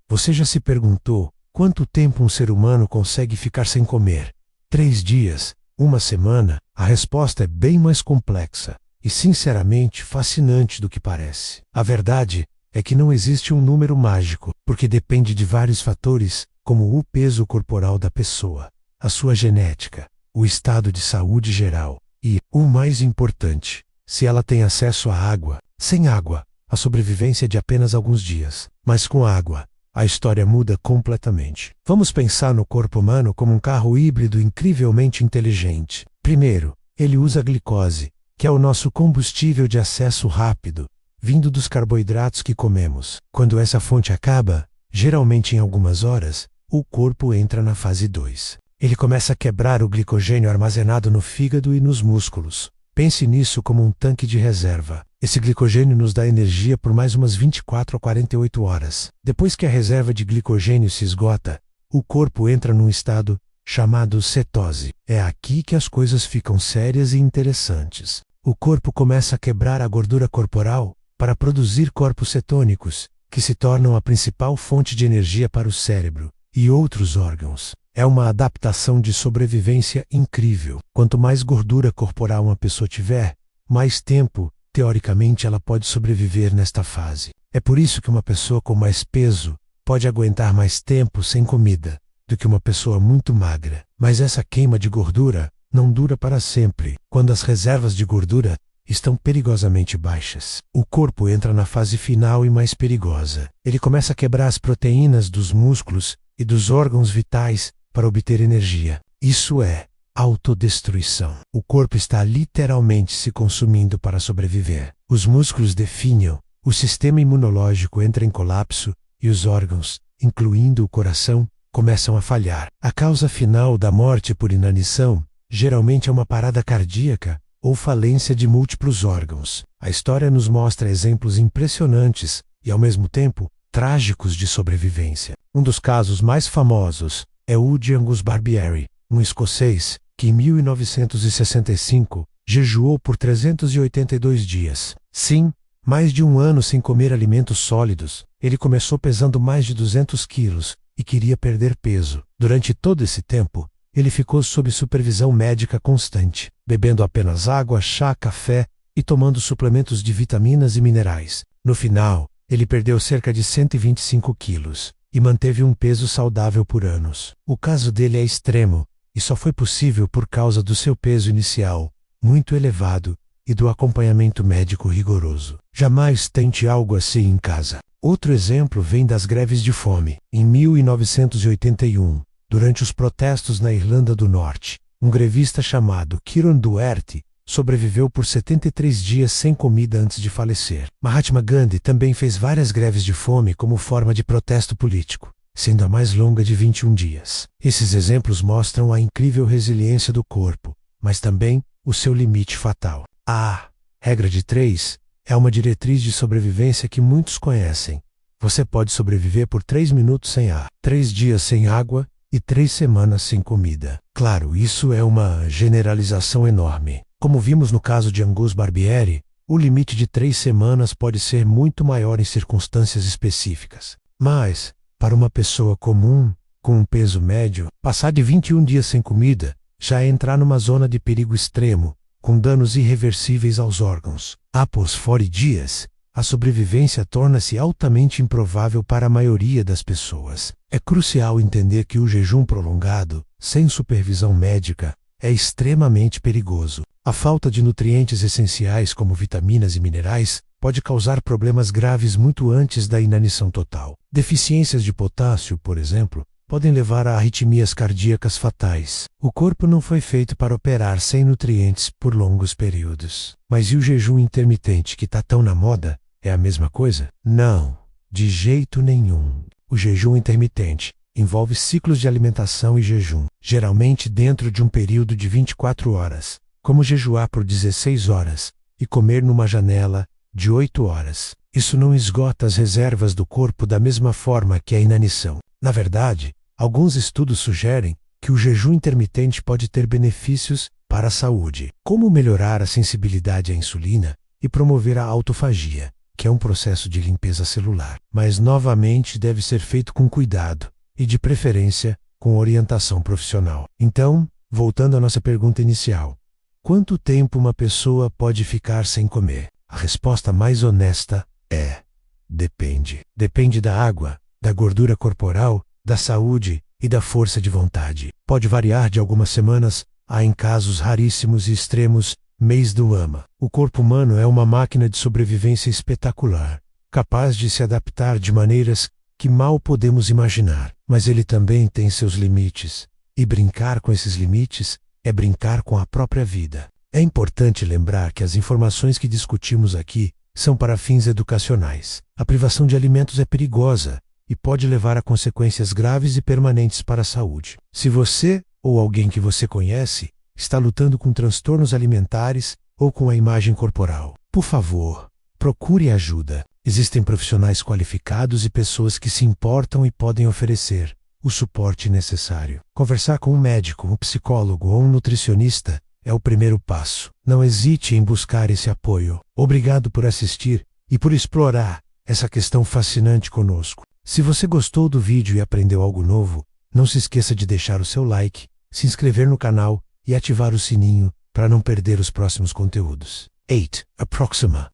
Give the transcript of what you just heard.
Você já se perguntou quanto tempo um ser humano consegue ficar sem comer? 3 dias? Uma semana? A resposta é bem mais complexa e, sinceramente, fascinante do que parece. A verdade é que não existe um número mágico, porque depende de vários fatores, como o peso corporal da pessoa, a sua genética, o estado de saúde geral e, o mais importante, se ela tem acesso à água. Sem água, a sobrevivência é de apenas alguns dias, mas com água, a história muda completamente. Vamos pensar no corpo humano como um carro híbrido incrivelmente inteligente. Primeiro, ele usa a glicose, que é o nosso combustível de acesso rápido, vindo dos carboidratos que comemos. Quando essa fonte acaba, geralmente em algumas horas, o corpo entra na fase 2. Ele começa a quebrar o glicogênio armazenado no fígado e nos músculos. Pense nisso como um tanque de reserva. Esse glicogênio nos dá energia por mais umas 24 a 48 horas. Depois que a reserva de glicogênio se esgota, o corpo entra num estado chamado cetose. É aqui que as coisas ficam sérias e interessantes. O corpo começa a quebrar a gordura corporal para produzir corpos cetônicos, que se tornam a principal fonte de energia para o cérebro e outros órgãos. É uma adaptação de sobrevivência incrível. Quanto mais gordura corporal uma pessoa tiver, mais tempo, teoricamente, ela pode sobreviver nesta fase. É por isso que uma pessoa com mais peso pode aguentar mais tempo sem comida do que uma pessoa muito magra. Mas essa queima de gordura não dura para sempre. Quando as reservas de gordura estão perigosamente baixas, o corpo entra na fase final e mais perigosa. Ele começa a quebrar as proteínas dos músculos e dos órgãos vitais para obter energia. Isso é autodestruição. O corpo está literalmente se consumindo para sobreviver. Os músculos definham, o sistema imunológico entra em colapso e os órgãos, incluindo o coração, começam a falhar. A causa final da morte por inanição geralmente é uma parada cardíaca ou falência de múltiplos órgãos. A história nos mostra exemplos impressionantes e, ao mesmo tempo, trágicos de sobrevivência. Um dos casos mais famosos é o de Angus Barbieri, um escocês que em 1965 jejuou por 382 dias. Sim, mais de um ano sem comer alimentos sólidos. Ele começou pesando mais de 200 quilos e queria perder peso. Durante todo esse tempo, ele ficou sob supervisão médica constante, bebendo apenas água, chá, café e tomando suplementos de vitaminas e minerais. No final, ele perdeu cerca de 125 quilos e manteve um peso saudável por anos. O caso dele é extremo e só foi possível por causa do seu peso inicial, muito elevado, e do acompanhamento médico rigoroso. Jamais tente algo assim em casa. Outro exemplo vem das greves de fome. Em 1981, durante os protestos na Irlanda do Norte, um grevista chamado Kieran Doherty sobreviveu por 73 dias sem comida antes de falecer. Mahatma Gandhi também fez várias greves de fome como forma de protesto político, sendo a mais longa de 21 dias. Esses exemplos mostram a incrível resiliência do corpo, mas também o seu limite fatal. A regra de 3 é uma diretriz de sobrevivência que muitos conhecem. Você pode sobreviver por 3 minutos sem ar, 3 dias sem água e 3 semanas sem comida. Claro, isso é uma generalização enorme. Como vimos no caso de Angus Barbieri, o limite de 3 semanas pode ser muito maior em circunstâncias específicas. Mas, para uma pessoa comum, com um peso médio, passar de 21 dias sem comida já é entrar numa zona de perigo extremo, com danos irreversíveis aos órgãos. Após 40 dias, a sobrevivência torna-se altamente improvável para a maioria das pessoas. É crucial entender que o jejum prolongado, sem supervisão médica, é extremamente perigoso. A falta de nutrientes essenciais como vitaminas e minerais pode causar problemas graves muito antes da inanição total. Deficiências de potássio, por exemplo, podem levar a arritmias cardíacas fatais. O corpo não foi feito para operar sem nutrientes por longos períodos. Mas e o jejum intermitente que está tão na moda? É a mesma coisa? Não, de jeito nenhum. O jejum intermitente envolve ciclos de alimentação e jejum, geralmente dentro de um período de 24 horas, como jejuar por 16 horas e comer numa janela de 8 horas. Isso não esgota as reservas do corpo da mesma forma que a inanição. Na verdade, alguns estudos sugerem que o jejum intermitente pode ter benefícios para a saúde, como melhorar a sensibilidade à insulina e promover a autofagia. que é um processo de limpeza celular, mas novamente deve ser feito com cuidado e, de preferência, com orientação profissional. Então, voltando à nossa pergunta inicial, quanto tempo uma pessoa pode ficar sem comer? A resposta mais honesta é: depende. Depende da água, da gordura corporal, da saúde e da força de vontade. Pode variar de algumas semanas a, em casos raríssimos e extremos, mês do ama. O corpo humano é uma máquina de sobrevivência espetacular, capaz de se adaptar de maneiras que mal podemos imaginar. Mas ele também tem seus limites, e brincar com esses limites é brincar com a própria vida. É importante lembrar que as informações que discutimos aqui são para fins educacionais. A privação de alimentos é perigosa e pode levar a consequências graves e permanentes para a saúde. Se você ou alguém que você conhece está lutando com transtornos alimentares ou com a imagem corporal, por favor, procure ajuda. Existem profissionais qualificados e pessoas que se importam e podem oferecer o suporte necessário. Conversar com um médico, um psicólogo ou um nutricionista é o primeiro passo. Não hesite em buscar esse apoio. Obrigado por assistir e por explorar essa questão fascinante conosco. Se você gostou do vídeo e aprendeu algo novo, não se esqueça de deixar o seu like, se inscrever no canal e ativar o sininho para não perder os próximos conteúdos. 8. Approxima.